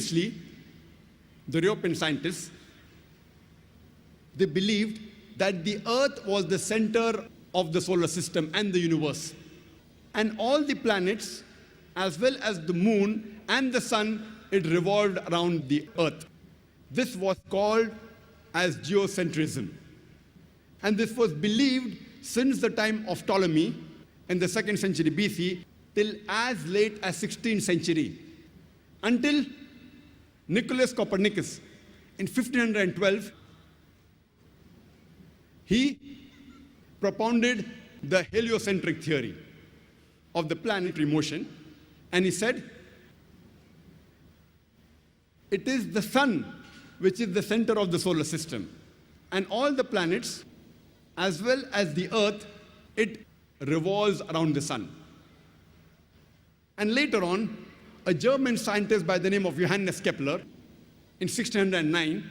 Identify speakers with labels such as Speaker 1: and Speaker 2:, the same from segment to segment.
Speaker 1: Previously, the European scientists, they believed that the Earth was the center of the solar system and the universe. And all the planets, as well as the moon and the sun, it revolved around the Earth. This was called as geocentrism. And this was believed since the time of Ptolemy in the 2nd century BC till as late as 16th century, until Nicholas Copernicus in 1512, he propounded the heliocentric theory of the planetary motion, and he said, it is the sun which is the center of the solar system, and all the planets, as well as the Earth, it revolves around the sun. And later on, a German scientist by the name of Johannes Kepler, in 1609,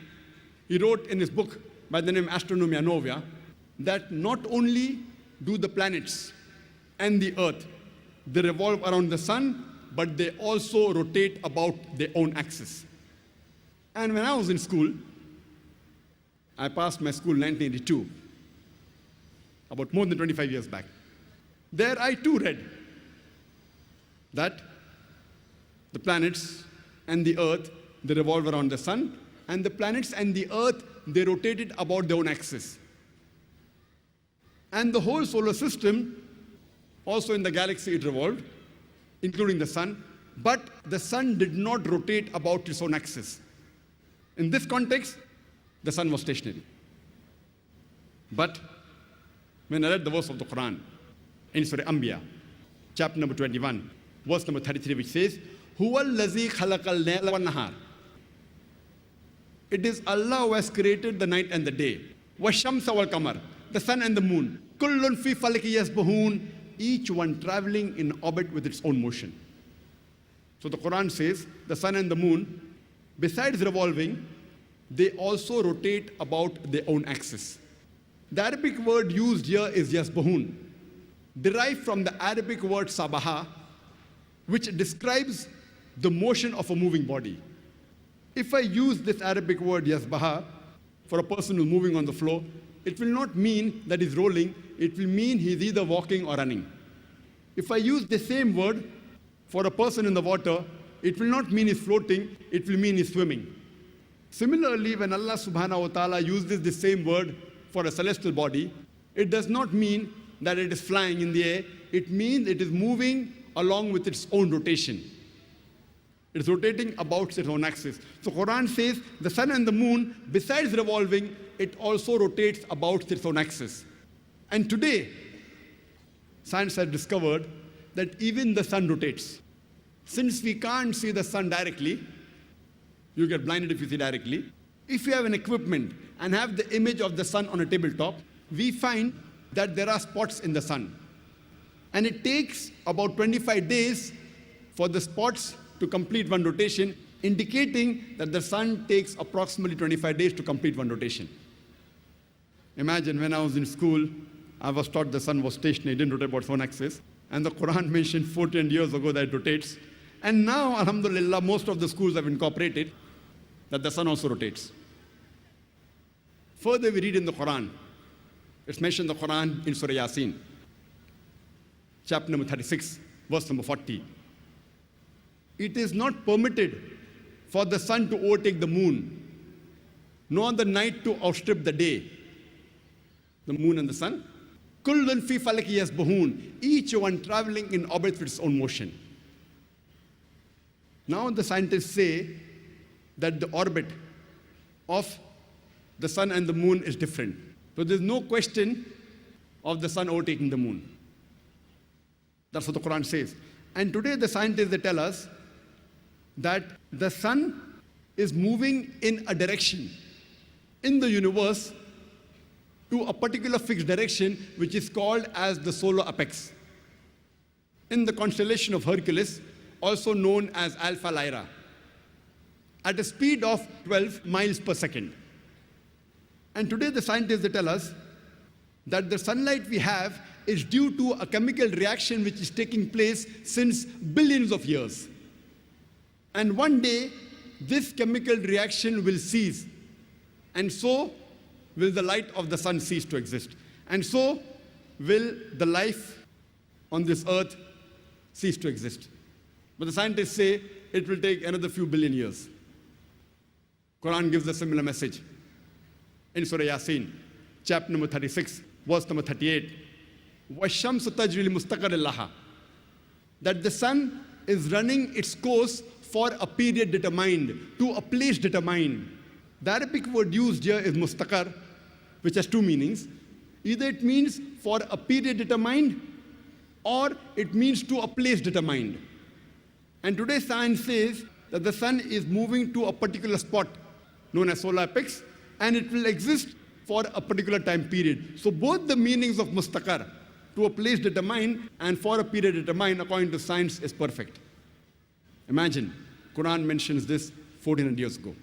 Speaker 1: he wrote in his book by the name Astronomia Novia, that not only do the planets and the Earth, they revolve around the sun, but they also rotate about their own axis. And when I was in school, I passed my school in 1982, about more than 25 years back. There I too read that the planets and the Earth, they revolve around the sun, and the planets and the Earth, they rotated about their own axis. And the whole solar system, also in the galaxy, it revolved, including the sun, but the sun did not rotate about its own axis. In this context, the sun was stationary. But when I read the verse of the Quran in Surah Anbiya, chapter number 21, verse number 33, which says, Huwa allazi khalaqal layla wan nahar. It is Allah who has created the night and the day. والشمس والقمر, the sun and the moon. كل في فلك يسبحون, each one traveling in orbit with its own motion. So the Quran says the sun and the moon, besides revolving, they also rotate about their own axis. The Arabic word used here is yasbahun, derived from the Arabic word sabaha, which describes the motion of a moving body. If I use this Arabic word yasbaha for a person who's moving on the floor, it will not mean that he's rolling, it will mean he's either walking or running. If I use the same word for a person in the water, it will not mean he's floating, it will mean he's swimming. Similarly, when Allah subhanahu wa ta'ala uses the same word for a celestial body, it does not mean that it is flying in the air, it means it is moving along with its own rotation. It's rotating about its own axis. So Quran says the sun and the moon, besides revolving, it also rotates about its own axis. And today, science has discovered that even the sun rotates. Since we can't see the sun directly, you get blinded if you see directly. If you have an equipment and have the image of the sun on a tabletop, we find that there are spots in the sun. And it takes about 25 days for the spots to complete one rotation, indicating that the sun takes approximately 25 days to complete one rotation. Imagine when I was in school, I was taught the sun was stationary, it didn't rotate about its own axis. And the Quran mentioned 14 years ago that it rotates. And now, alhamdulillah, most of the schools have incorporated that the sun also rotates. Further, we read in the Quran, it's mentioned in the Quran in Surah Yasin, chapter number 36, verse number 40. It is not permitted for the sun to overtake the moon, nor the night to outstrip the day. The moon and the sun. Kullun fi falaki yasbahun, each one traveling in orbit with its own motion. Now the scientists say that the orbit of the sun and the moon is different. So there's no question of the sun overtaking the moon. That's what the Quran says. And today the scientists, they tell us that the sun is moving in a direction in the universe to a particular fixed direction, which is called as the solar apex. In the constellation of Hercules, also known as Alpha Lyra, at a speed of 12 miles per second. And today the scientists, they tell us that the sunlight we have is due to a chemical reaction which is taking place since billions of years. And one day, this chemical reaction will cease. And so will the light of the sun cease to exist. And so will the life on this earth cease to exist. But the scientists say it will take another few billion years. Quran gives a similar message. In Surah Yasin, chapter number 36, verse number 38, والشمس تجري لمستقر لها, that the sun is running its course for a period determined, to a place determined. The Arabic word used here is mustaqar, which has two meanings. Either it means for a period determined, or it means to a place determined. And today science says that the sun is moving to a particular spot known as solar apex, and it will exist for a particular time period. So both the meanings of mustaqar, to a place determined and for a period determined, according to science, is perfect. Imagine, Quran mentions this 1400 years ago.